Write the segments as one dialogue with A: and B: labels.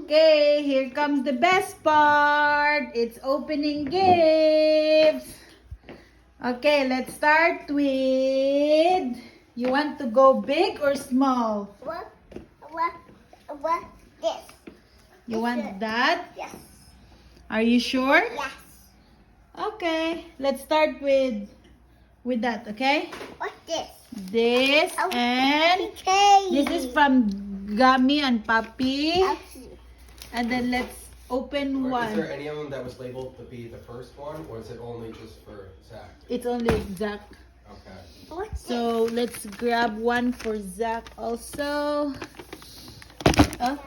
A: Okay, here comes the best part. It's opening gifts. Okay, let's start with... You want to go big or small?
B: What this?
A: You want that?
B: Yes.
A: Are you sure?
B: Yes.
A: Okay, let's start with that, okay?
B: What's this?
A: This and
B: Okay.
A: this is from Gummy and Papi. And then let's open
C: Is there
A: one.
C: any of them that was labeled to be the first one, or is it only just for Zach?
A: It's only Zach.
C: Okay.
B: What's this?
A: So let's grab one for Zach also. Oh,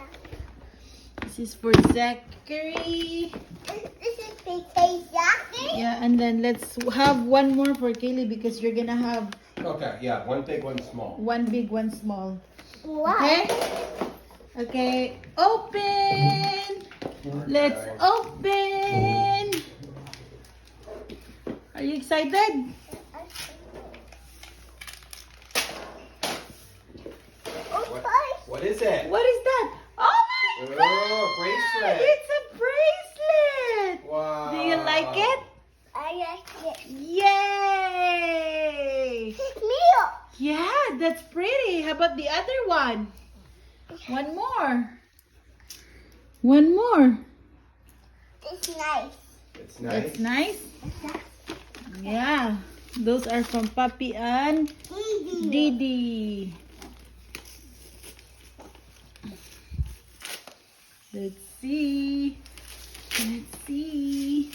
A: this is for Zachary.
B: This is PK jacket.
A: Yeah, and then let's have one more for Kaylee because you're gonna have
C: Okay, yeah, one big, one small.
A: one big, one small.
B: What?
A: Okay? Okay, open! Let's open! Are you excited?
C: What is it?
A: What is that? Oh my
C: Oh,
A: god!
C: bracelet.
A: It's a bracelet!
C: Wow.
A: Do you like it?
B: I like it.
A: Yay!
B: Milk.
A: Yeah, that's pretty. How about the other one? One more. One more.
B: It's nice.
C: It's nice.
A: That's nice. Yeah. Those are from Papi and Didi. Let's see. Let's see.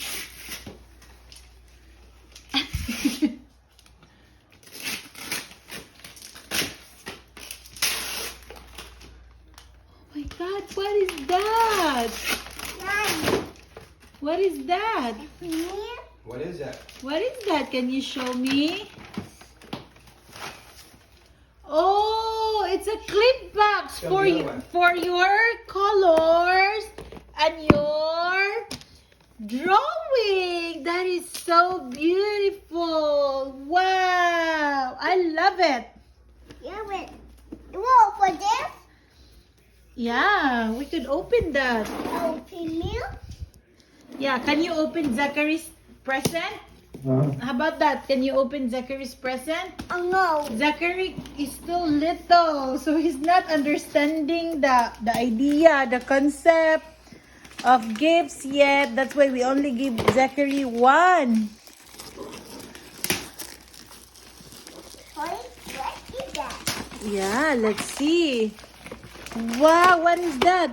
A: Oh my god, what is that?
B: Nice.
A: What is that?
B: Milk.
C: What is that?
A: What is that? Can you show me? Oh, it's a clip box
C: Show
A: for
C: the
A: you,
C: other one.
A: for your colors and your drawing. That is so beautiful. Wow, I love it.
B: Yeah, wait. Whoa, for this?
A: Yeah, we could open that.
B: Open milk.
A: Yeah, can you open Zachary's present? How about that? Can you open Zachary's present?
B: Oh no.
A: Zachary is still little, so he's not understanding the idea, the concept of gifts yet. That's why we only give Zachary one.
B: What is that?
A: Yeah, let's see. Wow, what is that?